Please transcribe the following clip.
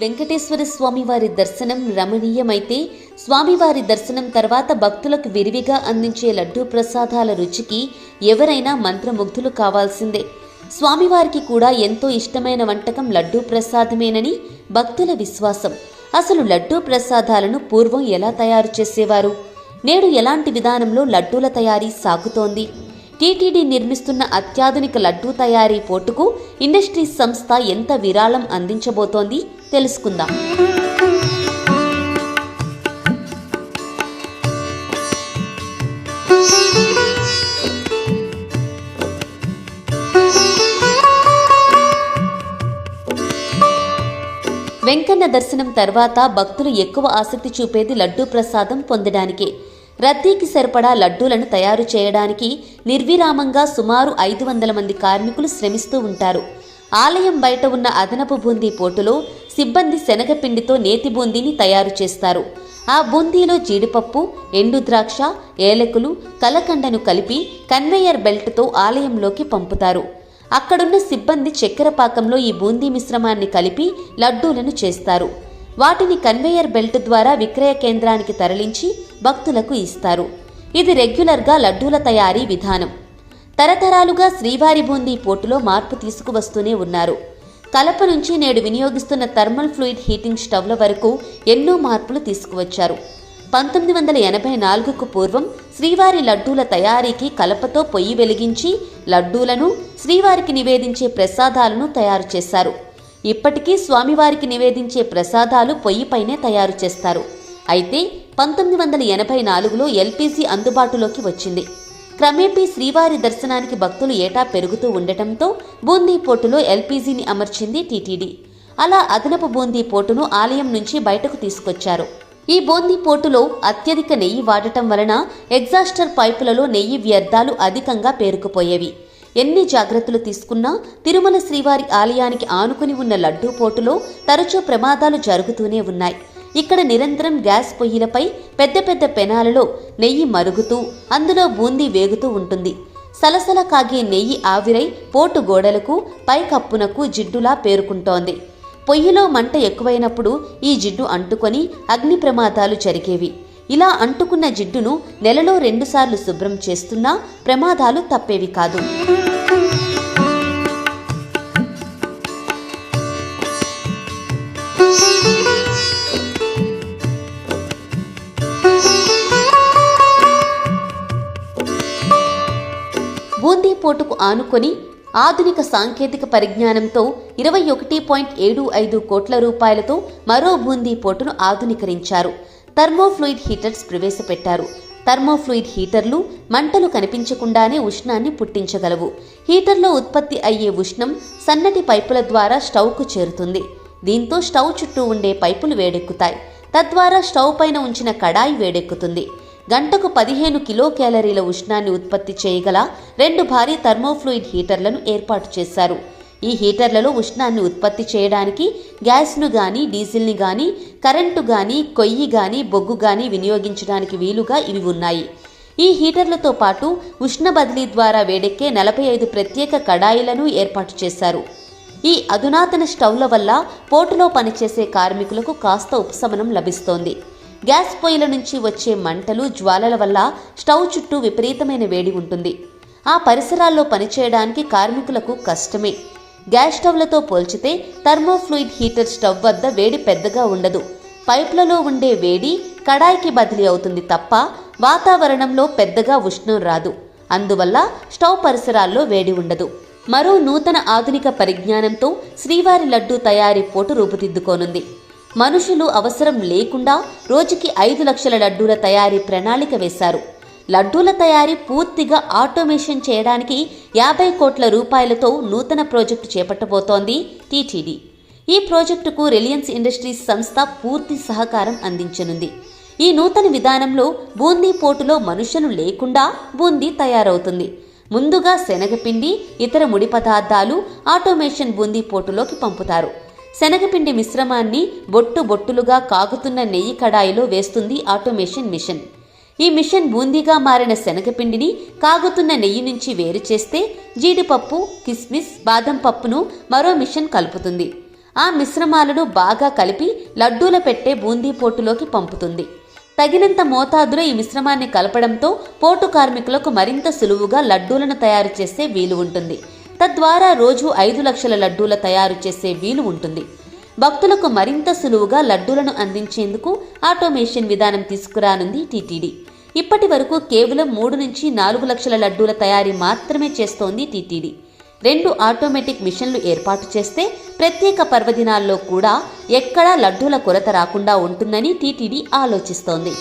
వెంకటేశ్వర స్వామివారి దర్శనం రమణీయమైతే స్వామివారి దర్శనం తర్వాత భక్తులకు విరివిగా అందించే లడ్డూ ప్రసాదాల రుచికి ఎవరైనా మంత్రముగ్ధులు కావాల్సిందే. స్వామివారికి కూడా ఎంతో ఇష్టమైన వంటకం లడ్డూ ప్రసాదమేనని భక్తుల విశ్వాసం. అసలు లడ్డూ ప్రసాదాలను పూర్వం ఎలా తయారు చేసేవారు? నేడు ఎలాంటి విధానంలో లడ్డూల తయారీ సాగుతోంది? టీటీడీ నిర్మిస్తున్న అత్యాధునిక లడ్డూ తయారీ పోర్టుకు ఇండస్ట్రీస్ సంస్థ ఎంత విరాళం అందించబోతోంది తెలుసుకుందాం. వెంకన్న దర్శనం తర్వాత భక్తులు ఎక్కువ ఆసక్తి చూపేది లడ్డూ ప్రసాదం పొందడానికే. రద్దీకి సరిపడా లడ్డూలను తయారు చేయడానికి నిర్విరామంగా సుమారు 500 మంది కార్మికులు శ్రమిస్తూ ఉంటారు. ఆలయం బయట ఉన్న అదనపు బూందీ పోటులో సిబ్బంది శనగపిండితో నేతి బూందీని తయారు చేస్తారు. ఆ బూందీలో జీడిపప్పు, ఎండు ద్రాక్ష, ఏలకులు, కలకండను కలిపి కన్వేయర్ బెల్ట్తో ఆలయంలోకి పంపుతారు. అక్కడున్న సిబ్బంది చక్కెర పాకంలో ఈ బూందీ మిశ్రమాన్ని కలిపి లడ్డూలను చేస్తారు. వాటిని కన్వేయర్ బెల్ట్ ద్వారా విక్రయ కేంద్రానికి తరలించి భక్తులకు ఇస్తారు. ఇది రెగ్యులర్గా లడ్డూల తయారీ విధానం. తరతరాలుగా శ్రీవారి బూందీ పోటులో మార్పు తీసుకువస్తూనే ఉన్నారు. కలప నుంచి నేడు వినియోగిస్తున్న థర్మల్ ఫ్లూయిడ్ హీటింగ్ స్టవ్ల వరకు ఎన్నో మార్పులు తీసుకువచ్చారు. 1984కు పూర్వం శ్రీవారి లడ్డూల తయారీకి కలపతో పొయ్యి వెలిగించి లడ్డూలను, శ్రీవారికి నివేదించే ప్రసాదాలను తయారు చేశారు. ఇప్పటికీ స్వామివారికి నివేదించే ప్రసాదాలు పొయ్యిపైనే తయారు చేస్తారు. అయితే 1984లో ఎల్పీజీ అందుబాటులోకి వచ్చింది. క్రమేపీ శ్రీవారి దర్శనానికి భక్తులు ఏటా పెరుగుతూ ఉండటంతో బూందీ పోటులో ఎల్పీజీని అమర్చింది టీటీడీ. అలా అదనపు బూందీ పోటును ఆలయం నుంచి బయటకు తీసుకొచ్చారు. ఈ బూందీ పోటులో అత్యధిక నెయ్యి వాడటం వలన ఎగ్జాస్టర్ పైపులలో నెయ్యి వ్యర్థాలు అధికంగా పేరుకుపోయేవి. ఎన్ని జాగ్రత్తలు తీసుకున్నా తిరుమల శ్రీవారి ఆలయానికి ఆనుకుని ఉన్న లడ్డూ పోటులో తరచూ ప్రమాదాలు జరుగుతూనే ఉన్నాయి. ఇక్కడ నిరంతరం గ్యాస్ పొయ్యిలపై పెద్ద పెద్ద పెనాలలో నెయ్యి మరుగుతూ అందులో బూందీ వేగుతూ ఉంటుంది. సలసల కాగే నెయ్యి ఆవిరై పోటు గోడలకు, పైకప్పునకు జిడ్డులా పేరుకుంటోంది. పొయ్యిలో మంట ఎక్కువైనప్పుడు ఈ జిడ్డు అంటుకొని అగ్ని ప్రమాదాలు జరిగేవి. ఇలా అంటుకున్న జిడ్డును నెలలో 2 సార్లు శుభ్రం చేస్తున్నా ప్రమాదాలు తప్పేవి కాదు. బూందీ పోటుకు ఆనుకొని ఆధునిక సాంకేతిక పరిజ్ఞానంతో 21.75 కోట్ల రూపాయలతో మరో బూందీ పోటును ఆధునీకరించారు. థర్మోఫ్లూయిడ్ హీటర్స్ ప్రవేశపెట్టారు. థర్మోఫ్లూయిడ్ హీటర్లు మంటలు కనిపించకుండానే ఉష్ణాన్ని పుట్టించగలవు. హీటర్లో ఉత్పత్తి అయ్యే ఉష్ణం సన్నటి పైపుల ద్వారా స్టవ్కు చేరుతుంది. దీంతో స్టవ్ చుట్టూ ఉండే పైపులు వేడెక్కుతాయి. తద్వారా స్టవ్ పైన ఉంచిన కడాయి వేడెక్కుతుంది. గంటకు 15 కిలో క్యాలరీల ఉష్ణాన్ని ఉత్పత్తి చేయగల 2 భారీ థర్మోఫ్లూయిడ్ హీటర్లను ఏర్పాటు చేశారు. ఈ హీటర్లలో ఉష్ణాన్ని ఉత్పత్తి చేయడానికి గ్యాస్ను గాని, డీజిల్ని గాని, కరెంటు గాని, కొయ్యి గాని, బొగ్గు గాని వినియోగించడానికి వీలుగా ఇవి ఉన్నాయి. ఈ హీటర్లతో పాటు ఉష్ణ బదిలీ ద్వారా వేడెక్కే 45 ప్రత్యేక కడాయిలను ఏర్పాటు చేశారు. ఈ అధునాతన స్టవ్ల వల్ల పోటులో పనిచేసే కార్మికులకు కాస్త ఉపశమనం లభిస్తోంది. గ్యాస్ పొయ్యిల నుంచి వచ్చే మంటలు, జ్వాలల వల్ల స్టవ్ చుట్టూ విపరీతమైన వేడి ఉంటుంది. ఆ పరిసరాల్లో పనిచేయడానికి కార్మికులకు కష్టమే. గ్యాస్ స్టవ్లతో పోల్చితే థర్మోఫ్లూయిడ్ హీటర్ స్టవ్ వద్ద వేడి పెద్దగా ఉండదు. పైప్లలో ఉండే వేడి కడాయికి బదిలీ అవుతుంది తప్ప వాతావరణంలో పెద్దగా ఉష్ణం రాదు. అందువల్ల స్టవ్ పరిసరాల్లో వేడి ఉండదు. మరో నూతన ఆధునిక పరిజ్ఞానంతో శ్రీవారి లడ్డూ తయారీ పోటు రూపుదిద్దుకోనుంది. మనుషులు అవసరం లేకుండా రోజుకి 5 లక్షల లడ్డూల తయారీ ప్రణాళిక వేశారు. లడ్డూల తయారీ పూర్తిగా ఆటోమేషన్ చేయడానికి 50 కోట్ల రూపాయలతో నూతన ప్రాజెక్టు చేపట్టబోతోంది టీటీడీ. ఈ ప్రాజెక్టుకు రిలయన్స్ ఇండస్ట్రీస్ సంస్థ పూర్తి సహకారం అందించనుంది. ఈ నూతన విధానంలో బూందీ పోటులో మనుషులు లేకుండా బూందీ తయారవుతుంది. ముందుగా శనగపిండి, ఇతర ముడి పదార్థాలు ఆటోమేషన్ బూందీ పోటులోకి పంపుతారు. శనగపిండి మిశ్రమాన్ని బొట్టులుగా కాగుతున్న నెయ్యి కడాయిలో వేస్తుంది ఆటోమేషన్ మిషన్. ఈ మిషన్ బూందీగా మారిన శనగపిండిని కాగుతున్న నెయ్యి నుంచి వేరు చేస్తే జీడిపప్పు, కిస్మిస్, బాదం పప్పును మరో మిషన్ కలుపుతుంది. ఆ మిశ్రమాలను బాగా కలిపి లడ్డూల పెట్టే బూందీ పోటులోకి పంపుతుంది. తగినంత మోతాదులో ఈ మిశ్రమాన్ని కలపడంతో పోటు కార్మికులకు మరింత సులువుగా లడ్డూలను తయారు చేసే వీలు ఉంటుంది. తద్వారా రోజు 5 లక్షల లడ్డూల తయారు చేసే వీలు ఉంటుంది. భక్తులకు మరింత సులువుగా లడ్డూలను అందించేందుకు ఆటోమేషన్ విధానం తీసుకురానుంది టీటీడీ. ఇప్పటి వరకు కేవలం 3 నుంచి 4 లక్షల లడ్డూల తయారీ మాత్రమే చేస్తోంది టీటీడీ. 2 ఆటోమేటిక్ మిషన్లు ఏర్పాటు చేస్తే ప్రత్యేక పర్వదినాల్లో కూడా ఎక్కడా లడ్డూల కొరత రాకుండా ఉంటుందని టీటీడీ ఆలోచిస్తోంది.